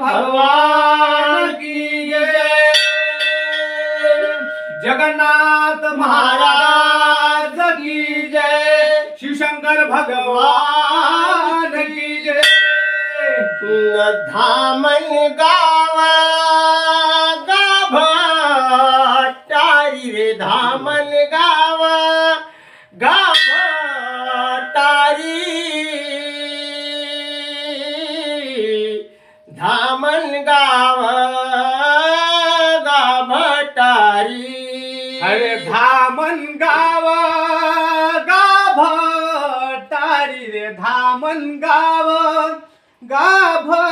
भगवान की जय। जगन्नाथ महाराज की जय। शिवशंकर भगवान की जय। धामन गावा गाभाटारी रे धामन गावा गाभाटारी धामन गावा गाभाटारी अरे धामन गाव गाभटारी रे धामन गाव गाभटारी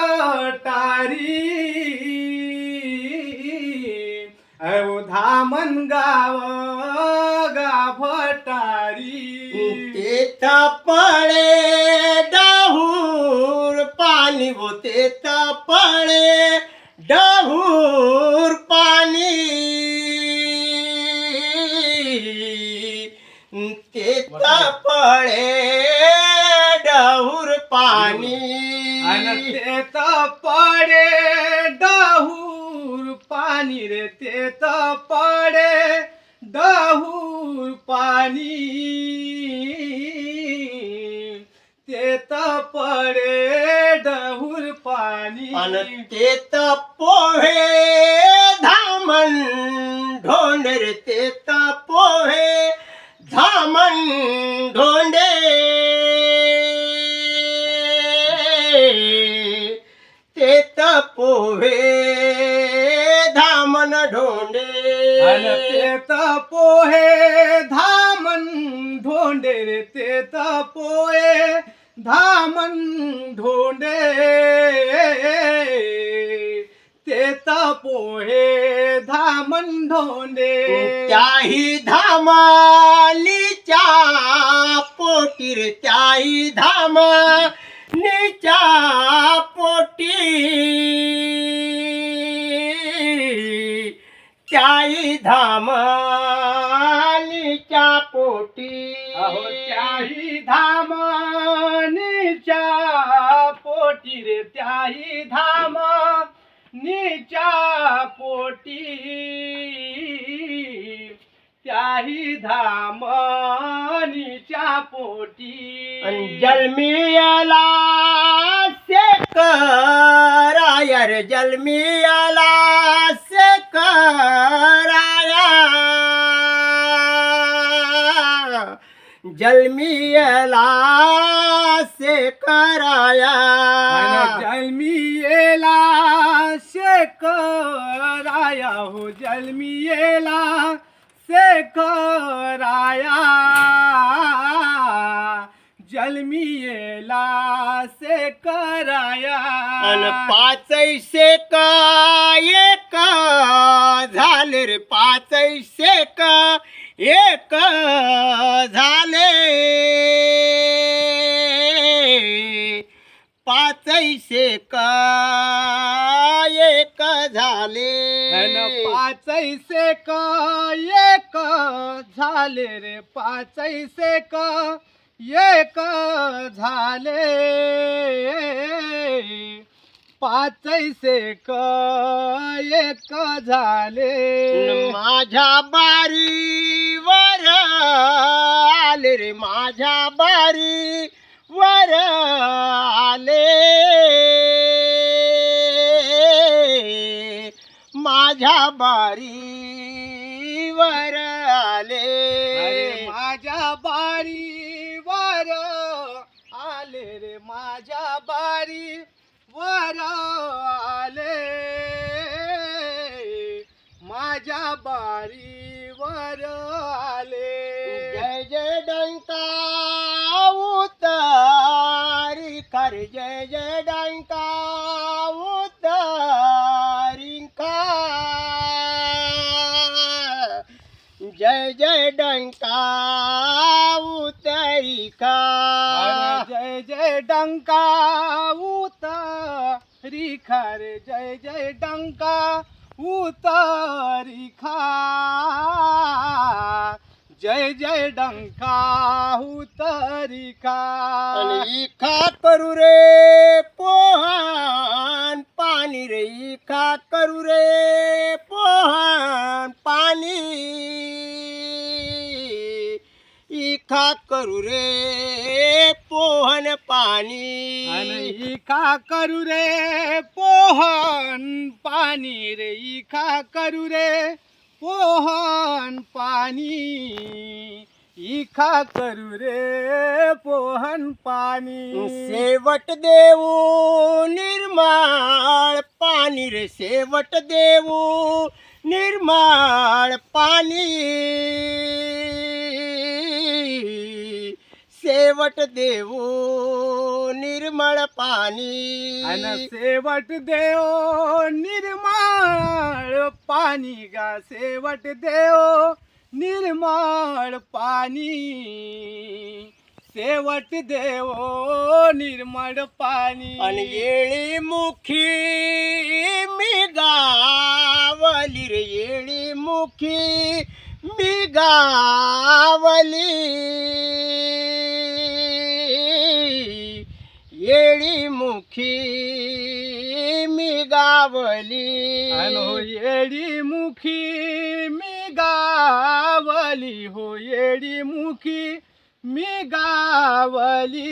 अहो धामन गाव गाभटारी तेथ पळे डहूर पाणी वो तेथ पळे डहूर पाणी तेथ पळे डहूर पाणी आणि तेत पडे डहूर पाणी रे तेत पडे डहूर पाणी तेत पडे डहूर पाणी आणि तेथ पोहे धामन ढोंडे रे तेथ पोहे धामन ढोंडे तेथ पोहे धामन ढोंडे आणि तेत पोहे धामन ढोंडे रे तेत पोहे धामन ढोंडे तेत पोहे धामन ढोंडे त्याही धामालीच्या पोटी रे त्याही धामालीच्या पोटी त्याही धामालीच्या पोटी अहो त्याही धामनीच्या पोटी रे त्याही धामनीच्या पोटी त्याही धामनीच्या पोटी जलमियाला शेकराया रे जलमियाला शेकराया जलमियाला शेकराया जलमियेला शेकराया हो जलमियेला शेकराया जलमियेला शेकराया आणि पाचैसे का एक झाले रे पाचैसे का एक झाले पाचैसे का एक झाले पाचैसे का एक झाले रे पाचैसे का एक झाले पाचैसे का एक झाले माझ्या बारीवर आले रे माझ्या बारीवर आले माझ्या बारीवर आले माझ्या बारीवर आले रे माझ्या बारीवर आले माझ्या बारीवर आले जय जय डंका उतारी कर जय जय डंका उतारी का जय जय डंका उतारी का जय जय डंका उतारी खर जय जय डंका उतारी खा जय जय डंका उतारी खा आणि खा करू रे पोहान पाणी इखा करू रे पोहन पाणी इखा करू रे पोहन पाणी आणि इखा करू रे पोहन पाणी रे इखा करू रे पोहन पाणी इखा करू रे पोहन पाणी शेवट देऊ निर्माळ पाणी रे शेवट देऊ निर्माळ पाणी शेवट देऊ निर्मळ पाणी आणि शेवट देव निर्मळ पाणी गा शेवट देव निर्मळ पाणी शेवट देव निर्मळ पाणी आणि येळी मुखी मी गावली रे येळी मुखी मी गावली येळी मुखी मी गावली हो येडी मुखी मी गावली हो येडी मुखी मी गावली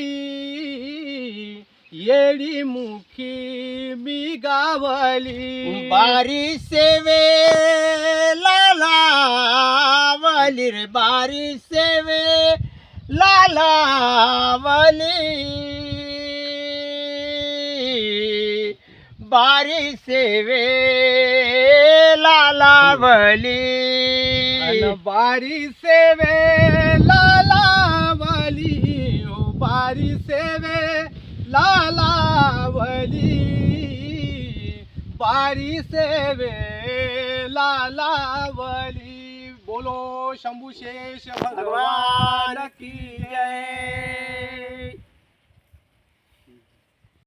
येडी मुखी मी गावली बारी सेवे लालावली रे बारी सेवे लालावली बारी सेवे लालावली अन बारी सेवे लालावली हो बारी सेवे लालावली बारी सेवे लालावली बोलो शंभू शेष भगवान की जय.